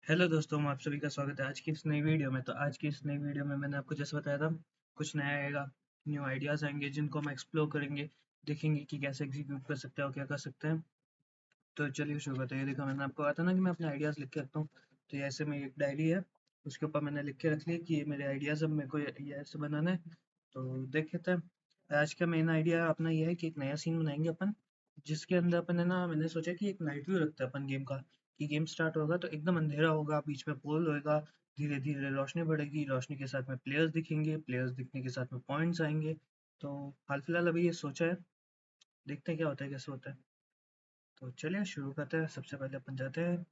Hello दोस्तों, आप सभी का स्वागत है आज की इस नई वीडियो में। तो आज की इस नई वीडियो में मैंने आपको जैसे बताया था, कुछ नया आएगा, न्यू आइडियाज़ आएंगे जिनको हम एक्सप्लोर करेंगे, देखेंगे कि कैसे एग्जीक्यूट कर सकते हैं और क्या कर सकते हैं। तो चलिए शुरू करते हैं। ये देखो, मैंने आपको कहा था ना कि मैं अपने आइडियाज़ लिख के रखता हूँ। तो ये ऐसे में एक डायरी है, उसके ऊपर मैंने लिख के रख लिया कि ये मेरे आइडियाज़, अब मेरे को ये ऐसे बनाना है। तो देख लेते हैं। आज का मेन आइडिया अपना ये है कि एक नया सीन बनाएंगे अपन, जिसके अंदर अपन है ना, मैंने सोचा कि एक नाइट व्यू रखते हैं अपन गेम का। कि गेम स्टार्ट होगा तो एकदम अंधेरा होगा, बीच में पोल होएगा, धीरे धीरे रोशनी बढ़ेगी, रोशनी के साथ में प्लेयर्स दिखेंगे, प्लेयर्स दिखने के साथ में पॉइंट्स आएंगे। तो हाल फिलहाल अभी ये सोचा है, देखते हैं क्या होता है, कैसे होता है। तो चलिए शुरू करते हैं। सबसे पहले अपन जाते हैं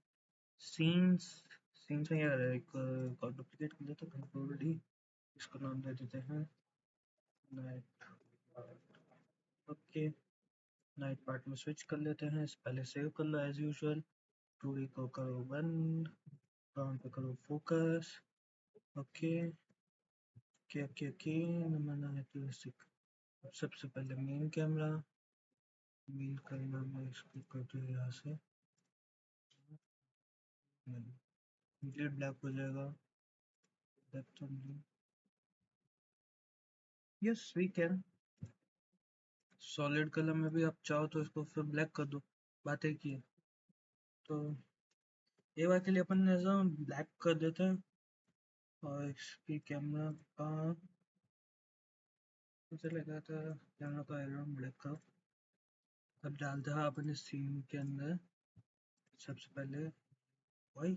सीन्स। सीन्स में यार एक डुप्लीकेट कर देते हैं, कंट्रोल डी, इसको नाम दे देते हैं नाइट। ओके, नाइट पार्ट में स्विच कर लेते हैं। पहले सेव कर लो एज यूजुअल। 2D को करो बंद, ग्राउंड पे करो focus. Okay okay okay okay. Number है तो सबसे पहले मेन कैमरा, मेन कैमरा में इसको कर दो यहाँ से, कंप्लीट ब्लैक हो जाएगा। ब्लैक तो नहीं, yes we can. Solid colour में भी आप चाहो तो इसको फिर ब्लैक कर दो, बात एक ही है। तो ये बात के लिए अपन ऐसा ब्लैक कर देते हैं। और इसकी कैमरा का मुझे लगा था कैमरा का एरोन ब्लैक का। अब डालते हैं अपन इस सीन के अंदर। सबसे पहले वही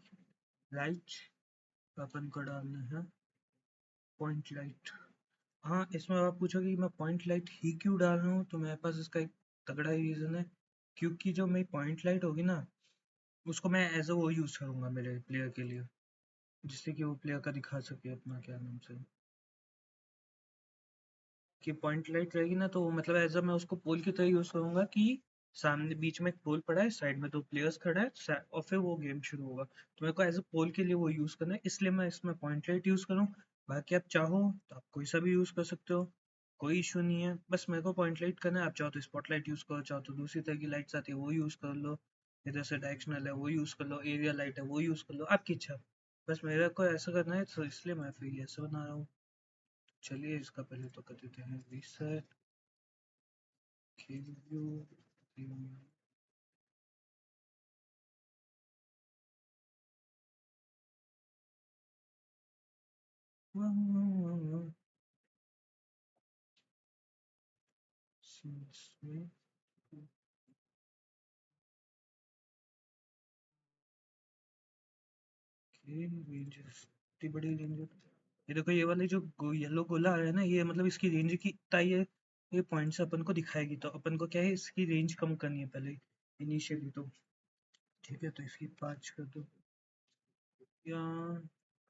लाइट अपन को डालना है, पॉइंट लाइट। हाँ, इसमें आप पूछोगे कि मैं पॉइंट लाइट ही क्यों डाल रहा हूँ, तो मेरे पास इसका एक तगड़ा ही रीज़न है। क्योंकि जो मेरी पॉइंट लाइट होगी ना, उसको मैं एज अ वो यूज़ करूँगा मेरे प्लेयर के लिए, जिससे कि वो प्लेयर का दिखा सके अपना क्या नाम से, कि पॉइंट लाइट रहेगी ना, तो मतलब एज अ मैं उसको पोल की तरह यूज़ करूँगा कि सामने बीच में एक पोल पड़ा है, साइड में दो प्लेयर्स खड़ा है, और फिर वो गेम शुरू होगा। तो मेरे को एज अ पोल के लिए वो यूज़ करना है, इसलिए मैं इसमें पॉइंट लाइट यूज़ करूँ। बाकी आप चाहो तो आप कोई सा भी यूज़ कर सकते हो, कोई इशू नहीं है। बस मेरे को पॉइंट लाइट करना है। आप चाहो तो स्पॉट लाइट यूज़ करो, चाहो तो दूसरी तरह की लाइट्स आती है वो यूज़ कर लो, इधर से डायरेक्शनल है वो यूज़ कर लो, एरिया लाइट है वो यूज़ कर लो, आपकी इच्छा। बस मेरे को ऐसा करना है, तो इसलिए मैं फिर ये ऐसा बना रहा हूँ। चलिए इसका पहले तो कर देते हैं रीसेट, व्यू, रेंज बड़ी रेंज। ये देखो, ये वाली जो येलो गोला आ रहा है ना, ये मतलब इसकी रेंज की इतना ये पॉइंट्स अपन को दिखाएगी। तो अपन को क्या है, इसकी रेंज कम करनी है पहले इनिशियली। तो ठीक है, तो इसकी 5 कर दो, या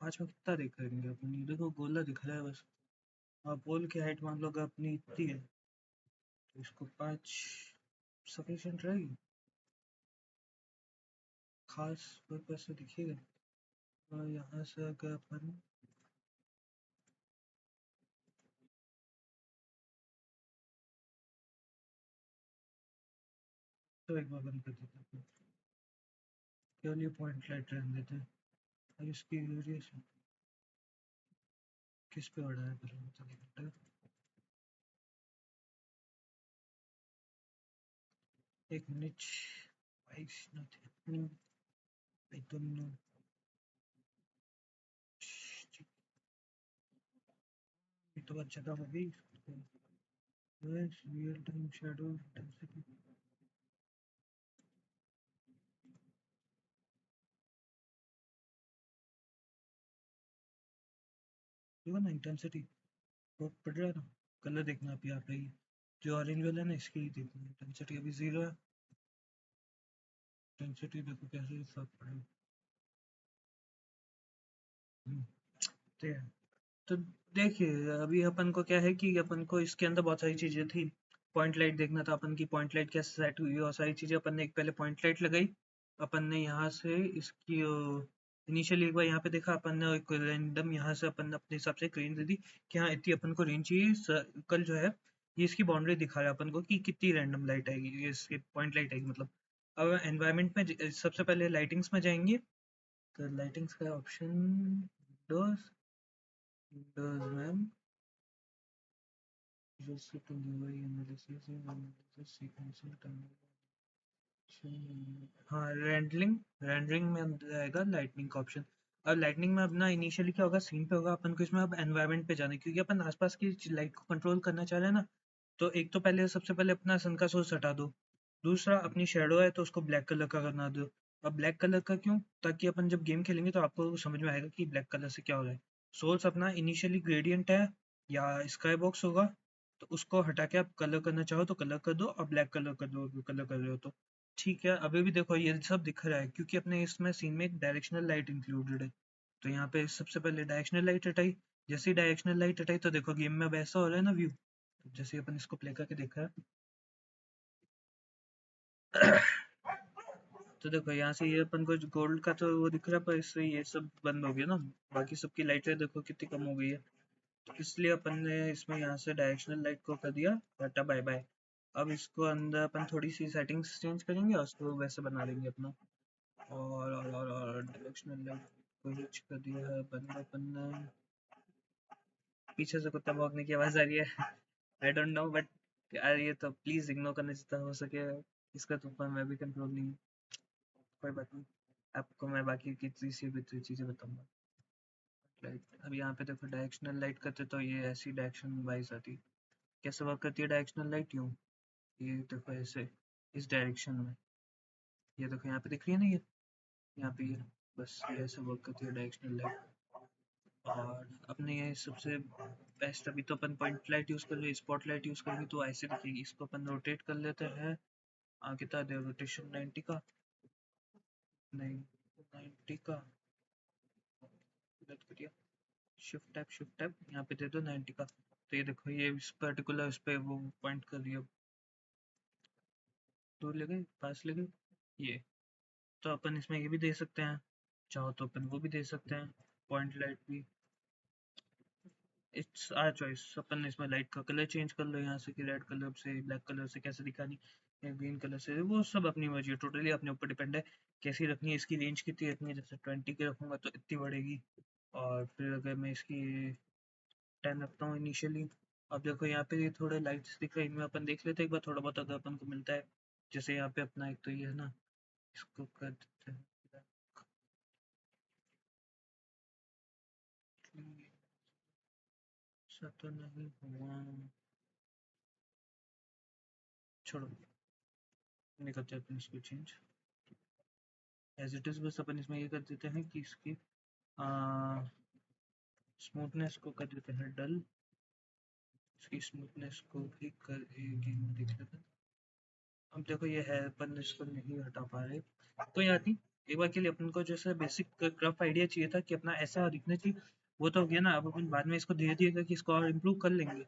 5 में कितना देख लेंगे अपन। ये देखो गोला दिख रहा है बस। हाँ, पोल की हाइट मान लो अगर अपनी इतनी है, तो इसको 5 सफिशिएंट रहेगी, खास पर्पज से दिखेगा। और यहाँ से अगर अपन, तो एक बार बंद कर देते हैं, केवल ये पॉइंट लाइट रहने देते हैं। अब इसकी वेरिएशन किस पे बढ़ाया पहले बता दो। एक minute, why is not happening? I don't know. ये तो बहुत जगह हो गई। Yes, real time shadow intensity। देखो ना इंटेंसिटी बहुत बढ़ रहा है ना। कलर देखना आप यहाँ पे ही, जो ऑरेंज वाला है ना, इसकी ही देखना। इंटेंसिटी अभी 0 है। इंटेंसिटी देखो कैसे फर्क पड़ेगा। ठीक है। तो देखिए, अभी अपन को क्या है कि अपन को इसके अंदर बहुत सारी चीज़ें थी। पॉइंट लाइट देखना था अपन की, पॉइंट लाइट कैसे सेट हुई और सारी चीज़ें। अपन ने एक पहले पॉइंट लाइट लगाई, अपन ने यहाँ से इसकी इनिशियली एक बार यहाँ पे देखा अपन ने, एक रैंडम यहाँ से अपन ने अपने हिसाब से एक रेंज दे दी कि हाँ इतनी अपन को रेंज चाहिए। सर्कल जो है ये इसकी बाउंड्री दिखा रहा है अपन को कि कितनी रैंडम लाइट आएगी, ये इसकी पॉइंट लाइट आएगी मतलब। अब एनवायरनमेंट में सबसे पहले लाइटिंग्स में जाएंगे, तो लाइटिंग्स का ऑप्शन विंडोज विंडोज में हाँ रेंडरिंग रेंडरिंग में अंदर आएगा लाइटनिंग का ऑप्शन। अब लाइटनिंग में अपना इनिशियली क्या होगा, सीन पे होगा, अपन को इसमें अब एनवायरनमेंट पे जाना है क्योंकि अपन आसपास की लाइट को कंट्रोल करना चाह रहे हैं ना। तो एक तो पहले सबसे पहले अपना सन का सोर्स हटा दो। दूसरा अपनी शेडो है तो उसको ब्लैक कलर का करना दो। अब ब्लैक कलर का क्यों? ताकि अपन जब गेम खेलेंगे तो आपको समझ में आएगा कि ब्लैक कलर से क्या हो रहा है। सोर्स अपना इनिशियली ग्रेडियंट है या स्काई बॉक्स होगा, तो उसको हटा के आप कलर करना चाहो तो कलर कर दो और ब्लैक कलर कर दो कलर कर रहे हो तो। ठीक है, अभी भी देखो ये सब दिख रहा है क्योंकि अपने इसमें सीन में एक डायरेक्शनल लाइट इंक्लूडेड है। तो यहाँ पे सबसे पहले डायरेक्शनल लाइट हटाई। जैसे ही डायरेक्शनल लाइट हटाई तो देखो गेम में अब ऐसा हो रहा है ना व्यू। जैसे अपन इसको प्ले करके देखा है तो देखो यहाँ से ये अपन को गोल्ड का तो वो दिख रहा है, पर इससे ये सब बंद हो गया ना। बाकी सबकी लाइटें देखो कितनी कम हो गई है। तो इसलिए अपन ने इसमें यहाँ से डायरेक्शनल लाइट को कर दिया टाटा बाय बाय। अब इसको अंदर अपन थोड़ी सी सेटिंग्स चेंज करेंगे और उसको वैसे बना देंगे अपना। और डायरेक्शनल लाइट को रीच कर दिया है बंद अपन ने। पीछे से कुत्ता भौंकने की आवाज आ रही है। आई डोंट नो बट यार ये तो प्लीज इग्नोर करने जितना हो सके। इसका तो पर मैं भी कंट्रोल नहीं हूँ। कोई बात नहीं, आपको मैं बाकी की तीसरी भी चीजें बताऊंगा। लाइट अब यहाँ पे देखो डायरेक्शनल लाइट करते तो ये ऐसी डायरेक्शन वाइज आती। कैसे वर्क करती है डायरेक्शनल लाइट? यूँ, ये देखो ऐसे इस डायरेक्शन में। ये देखो यहाँ पे दिख रही है ना ये, यहाँ पे ये बस ये ऐसे वर्क करती है डायरेक्शनल लाइट। और अपने ये सबसे बेस्ट अभी तो अपन पॉइंट लाइट यूज कर रहे हैं, स्पॉट लाइट यूज करेंगे तो ऐसे दिखेगी। इसको अपन रोटेट कर लेते हैं। कितना दे रोटेशन 90 का? नहीं 90 का गलत करिए। शिफ्ट टैप यहाँ पे दे दो 90 का। तो ये देखो ये इस पर्टिकुलर उस पे वो पॉइंट कर रही है। दूर ले गए पास ले गए ये। तो अपन इसमें ये भी दे सकते हैं, चाहो तो अपन वो भी दे सकते हैं, पॉइंट लाइट भी। It's our choice. अपन इसमें लाइट का कलर चेंज कर लो यहाँ से कि रेड कलर से ब्लैक कलर से कैसे दिखानी या ग्रीन कलर से, वो सब अपनी मर्जी है, टोटली अपने ऊपर डिपेंड है कैसी रखनी है। इसकी रेंज कितनी रखनी है, जैसे 20 की रखूंगा तो इतनी बढ़ेगी। और फिर अगर मैं इसकी 10 रखता हूँ इनिशियली। अब देखो यहाँ पे ये थोड़े लाइट्स दिख रहे हैं, इनमें अपन देख लेते हैं एक बार थोड़ा बहुत अगर अपन को मिलता है। जैसे यहाँ पे अपना एक तो ये है ना, इसको कर देते हैं। ऐसा तो नहीं हुआ, छोड़ो, नहीं करते अपन इसको चेंज एज इट इज। बस अपन इसमें ये कर देते हैं कि इसकी स्मूथनेस को कर देते हैं डल। इसकी स्मूथनेस को भी कर देख लेते हैं। अब देखो ये है अपन इसको नहीं हटा पा रहे, कोई बात नहीं। एक बार के लिए अपन को जैसे बेसिक रफ आइडिया चाहिए था कि अपना ऐसा दिखना चाहिए, वो तो हो गया ना। अब अपन बाद में इसको धीरे धीरे करके इसको और इम्प्रूव कर लेंगे।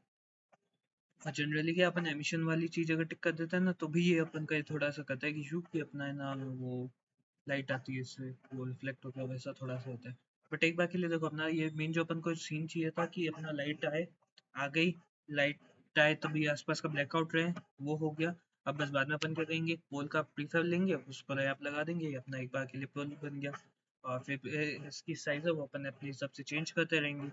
और जनरली क्या अपन एमिशन वाली चीज अगर टिक कर देते हैं ना तो भी ये अपन का थोड़ा सा करता है कि शू कि अपना है ना वो लाइट आती है इससे वो रिफ्लेक्ट होकर वैसा थोड़ा सा होता है। बट एक बार के लिए देखो अपना ये मेन जो अपन को सीन चाहिए था कि अपना लाइट आए, आ गई लाइट आए तभी आसपास का ब्लैकआउट रहे, वो हो गया। अब बस बाद में अपन क्या करेंगे, पोल का प्रीफर लेंगे उस पर ऐप लगा देंगे, अपना एक बार के लिए पोल बन गया। और फिर इसकी साइज है वो अपन अपने हिसाब से चेंज करते रहेंगे।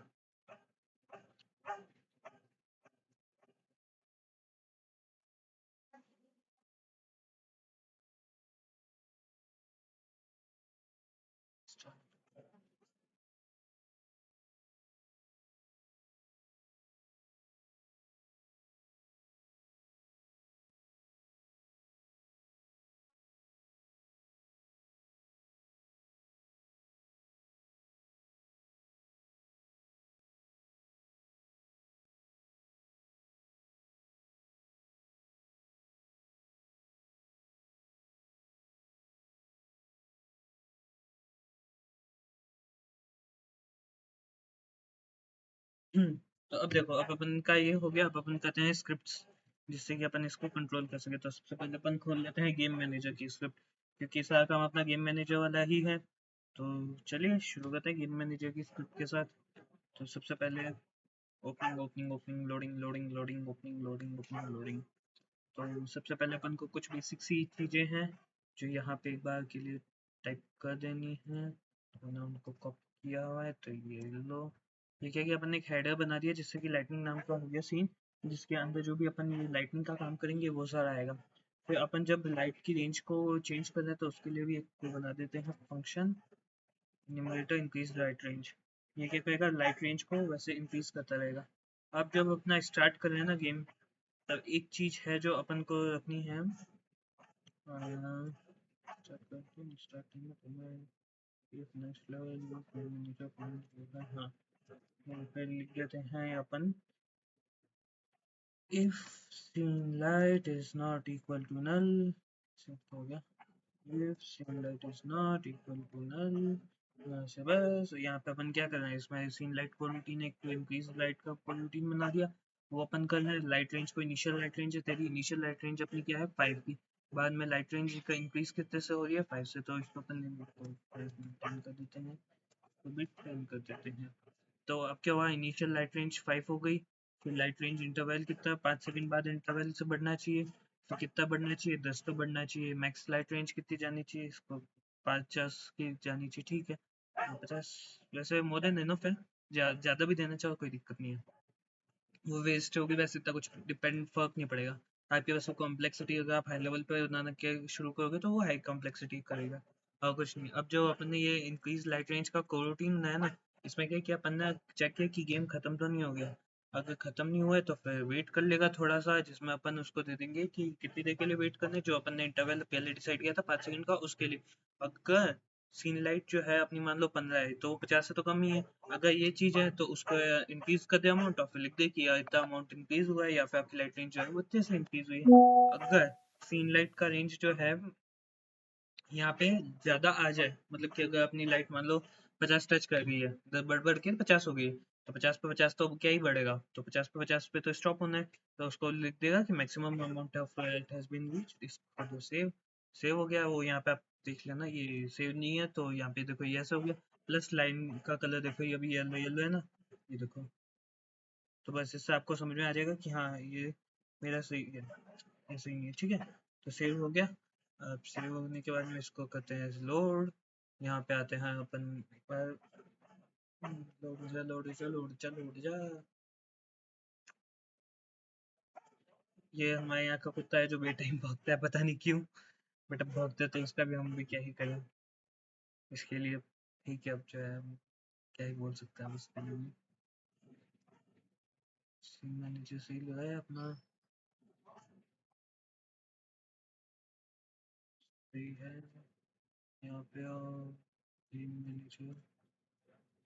तो अब देखो अब अपन का ये हो गया, अब अपन करते हैं स्क्रिप्ट्स जिससे कि अपन इसको कंट्रोल कर सके। तो सबसे पहले अपन खोल लेते हैं गेम मैनेजर की स्क्रिप्ट, क्योंकि सारा काम अपना गेम मैनेजर वाला ही है। तो चलिए शुरू करते हैं गेम मैनेजर की स्क्रिप्ट के साथ। तो सबसे पहले opening opening opening loading loading loading opening loading opening loading. तो सबसे पहले अपन को कुछ बेसिक सी चीज़ें हैं जो यहाँ पे एक बार के लिए टाइप कर देनी है। तो मैंने उनको कॉपी किया हुआ है, तो ये लो। ये क्या कि अपन ने एक हेडर बना दिया जिससे कि लाइटनिंग नाम का हो गया सीन, जिसके अंदर जो भी अपन ये लाइटनिंग का काम करेंगे वो सारा आएगा। फिर अपन जब लाइट की रेंज को चेंज करना है तो उसके लिए भी एक वो बना देते हैं function, numerator increase light range. ये क्या करेगा, लाइट रेंज को वैसे इंक्रीज करता रहेगा। अब जब अपना स्टार्ट कर रहे हैं ना गेम, तब एक चीज है जो अपन को रखनी है। स्टार्टिंग में तुम्हें if next level नीचे पॉइंट होगा, हाँ यहाँ पे लिख देते हैं अपन, if scene light is not equal to null, set हो गया, if scene light is not equal to null, यहाँ से बस यहाँ पे अपन क्या करना है, इसमें सीन लाइट को रूटीन एक तो इंक्रीज लाइट का रूटीन बना दिया, वो अपन कर रहे हैं। लाइट रेंज को इनिशियल लाइट रेंज है तेरी, इनिशियल लाइट रेंज अपनी क्या है 5 की, बाद में लाइट रेंज का इंक्रीज कितने से हो रही है 5 से, तो इसको अपन 5 कर देते हैं, तो बिट 10 कर देते हैं। तो अब क्या हुआ, इनिशियल लाइट रेंज 5 हो गई, फिर लाइट रेंज इंटरवल कितना 5 सेकंड बाद इंटरवल से बढ़ना चाहिए, तो कितना बढ़ना चाहिए 10 तो बढ़ना चाहिए। मैक्स लाइट रेंज कितनी जानी चाहिए, इसको 50 की जानी चाहिए, ठीक है 50, वैसे मोर देन इनफ है, ज़्यादा भी देना चाहो कोई दिक्कत नहीं है, वो वेस्ट होगी वैसे, इतना कुछ डिपेंड फर्क नहीं पड़ेगा। आपके पास वो कॉम्प्लेक्सिटी अगर आप हाई लेवल पे बनाना के शुरू करोगे तो वो हाई कॉम्प्लेक्सिटी करेगा, और कुछ नहीं। अब जो अपन ने ये इंक्रीज लाइट रेंज का कोरोटीन बनाया ना, इसमें क्या किया अपन ने, चेक किया कि गेम खत्म तो नहीं हो गया, अगर खत्म नहीं हुआ है तो फिर वेट कर लेगा थोड़ा सा, जिसमें अपन उसको दे देंगे कि कितनी देर के लिए वेट करना है, जो अपन ने इंटरवल पहले डिसाइड किया था 5 सेकंड का उसके लिए। अगर सीन लाइट जो है अपनी मान लो 15 है तो वो 50 से तो कम ही है, अगर ये चीज़ है तो उसको इंक्रीज कर दे अमाउंट, और फिर लिख दे कि इतना अमाउंट इंक्रीज हुआ है, या फिर आपकी लाइट रेंज जो है वो इतने से इंक्रीज हुई है। अगर सीन लाइट का रेंज जो है यहाँ पे ज़्यादा आ जाए, मतलब कि अगर अपनी लाइट मान लो 50 टच कर गई है, बढ़ बढ़ के 50 हो गई है, तो 50 पे 50 तो क्या ही बढ़ेगा, तो 50 पे 50 पे तो स्टॉप होना है, तो उसको लिख देगा कि maximum amount of light has been reached, इसको तो सेव सेव हो गया। वो यहाँ पे आप देख लेना, ये सेव नहीं है तो यहाँ पे देखो ये ऐसा हो गया। प्लस लाइन का कलर देखो, ये अभी येलो येलो है ना, ये देखो, तो बस इससे आपको समझ में आ जाएगा कि हाँ ये मेरा सही है, ऐसे ही है, ठीक है। तो सेव हो गया। अब सेव होने के बाद में इसको करते हैं लोड, यहाँ पे आते हैं अपन एक बार, लोड हो जा लोड हो जा लोड जा लोड जा। ये हमारे यहाँ का कुत्ता है जो बेटाइम भौंकता है, पता नहीं क्यों, बट अब भौंकते तो इसका भी हम भी क्या ही करें इसके लिए, ठीक है। अब जो है हम क्या ही बोल सकते हैं इसके लिए, मैंने जो सही लगाया अपना सही है। यहाँ पे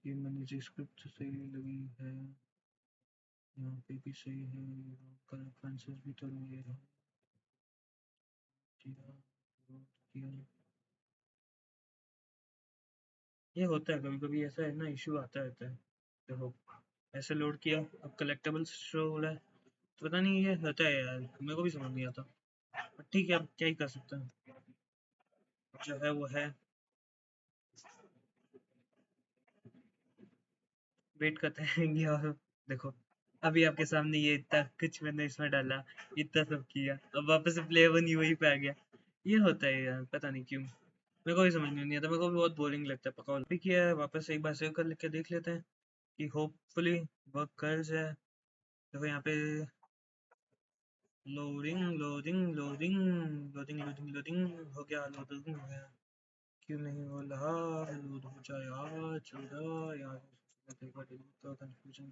टीम मैनेजर स्क्रिप्ट सही लगी है, यहाँ पे भी सही है, करेक्शंस भी तो ये है, किया किया। ये होता है कभी कभी, ऐसा है ना, इशू आता रहता है। देखो ऐसे लोड किया, अब कलेक्टेबल्स शो हो रहा है, तो पता नहीं ये होता है यार, मेरे को भी समझ नहीं आता, बट ठीक है अब क्या ही कर सकते हैं, जो है वो है। वेट करते रहेंगे, और देखो अभी आपके सामने ये इतना कुछ मैंने इसमें डाला, इतना सब किया, अब वापस से प्ले वन ही वही पे आ गया। ये होता है यार, पता नहीं क्यों, मेरे को भी समझ में नहीं आता, मेरे को भी बहुत बोरिंग लगता है। पका भी किया है, वापस से एक बार सेव कर के देख लेते हैं कि होपफुली वर्क कर जाए। देखो यहाँ पे loading loading loading loading loading loading हो गया, लोडिंग हो गया, क्यों नहीं हो रहा, लोड हो जाए यार, चौदह यार, कंफ्यूजन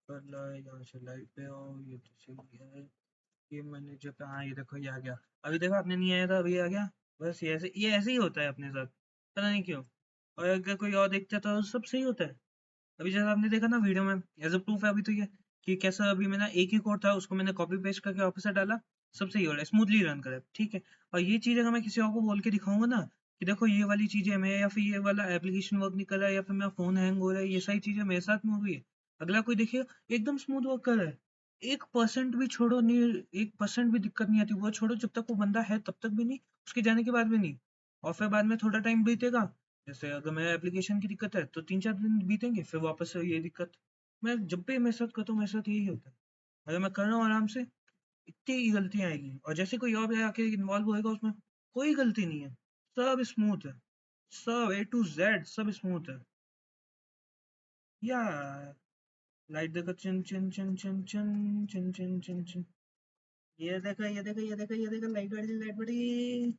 कर ला है, यहाँ से लाइट पे आओ, ये तो सही है। ये मैंने जो पे, हाँ ये देखो ये आ गया, अभी देखो आपने नहीं आया था अभी आ गया। बस ये ऐसे ही होता है अपने साथ, पता नहीं क्यों, और अगर कोई और देखता है तो सब सही होता है। अभी जैसा आपने देखा ना वीडियो में, एज अ प्रूफ है अभी तो ये, कि कैसा अभी मैंने एक ही कोड था उसको मैंने कॉपी पेस्ट करके वापस से डाला, सब सही हो रहा है, स्मूथली रन करे, ठीक है। और ये चीज़ अगर मैं किसी और को बोल के दिखाऊंगा ना कि देखो ये वाली चीज़ें मैं, या फिर ये वाला एप्लीकेशन वर्क नहीं कर रहा है, या फिर मेरा फोन हैंग हो रहा है, ये सारी चीज़ें मेरे साथ में हो रही है, अगला कोई देखेगा एकदम स्मूथ वर्क कर रहा है, 1% भी छोड़ो नहीं, 1% भी दिक्कत नहीं आती, वो छोड़ो जब तक वो बंदा है तब तक भी नहीं, उसके जाने के बाद भी नहीं, और फिर बाद में थोड़ा टाइम बीतेगा, जैसे अगर मेरे एप्लीकेशन की दिक्कत है तो 3-4 दिन बीतेंगे, फिर वापस से ये दिक्कत। मैं जब भी मेरे साथ करता हूँ मेरे साथ यही होता है, अगर मैं कर रहा हूँ आराम से इतनी ही गलतियाँ आएगी, और जैसे कोई और आके इन्वॉल्व होएगा उसमें, कोई गलती नहीं है, सब स्मूथ है, सब A to Z सब स्मूथ है या। लाइट देखो, चिन चिन चिन चिन चिन चिन चिन चिन चिन। ये देखो ये देखो ये देखो ये देखो, लाइट बढ़ी लाइट बढ़ी। ये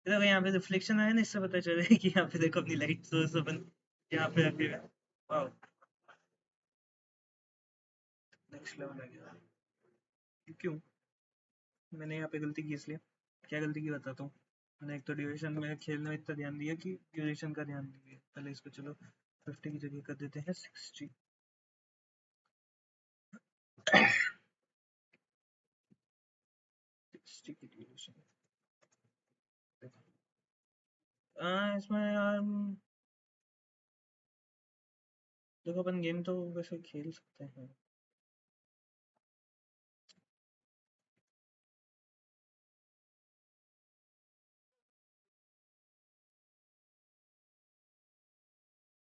देखो यहाँ पे रिफ्लेक्शन आया ना, इससे पता चल रहा है कि यहाँ पे देखो अपनी लाइट सोर्स अपन यहाँ पे रखे हुए हैं। वाओ, नेक्स्ट लेवल आ गया। क्यों मैंने यहाँ पे गलती की, इसलिए क्या गलती की बताता हूँ। मैंने एक तो ड्यूरेशन में खेलने में इतना ध्यान दिया कि ड्यूरेशन का ध्यान नहीं दिया। पहले इसको चलो 50 की जगह कर देते हैं 60। 60 की ड्यूरेशन। इसमें यार देखो अपन गेम तो वैसे खेल सकते हैं।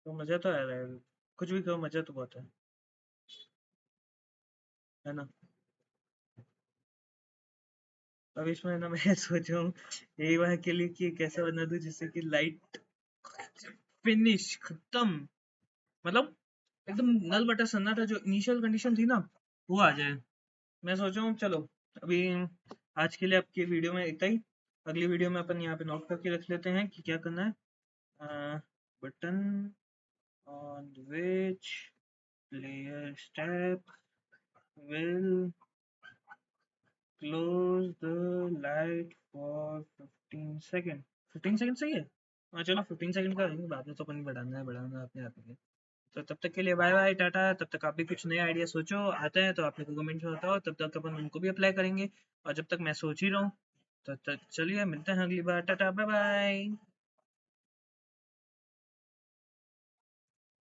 तो मजा तो आ रहा है, कुछ भी कहो मजा तो बहुत है ना। अब इसमें ना मैं सोच रहा हूँ यही वहाँ के लिए कि कैसे बना दूँ जिससे कि लाइट फिनिश खत्म, मतलब एकदम नल बटा सन्नाटा, जो इनिशियल कंडीशन थी ना वो आ जाए। मैं सोच रहा हूँ चलो अभी आज के लिए आपकी वीडियो में इतना ही। अगली वीडियो में अपन यहाँ पे नोट करके रख लेते हैं कि क्या करना है। Button on which player step will close the light for 15 second. 15 second सही है। हाँ चलो 15 सेकेंड का रहेंगे, बाद में तो अपन बढ़ाना है बढ़ाना है अपने आप ही। तो तब तक के लिए बाय बाय टाटा। तब तक आप भी कुछ नए आइडिया सोचो, आते हैं तो आप मेरे को कमेंट में बताओ, तब तक अपन उनको भी अप्लाई करेंगे। और जब तक मैं सोच ही रहा हूँ, तब तक चलिए मिलते हैं अगली बार। Tata bye bye.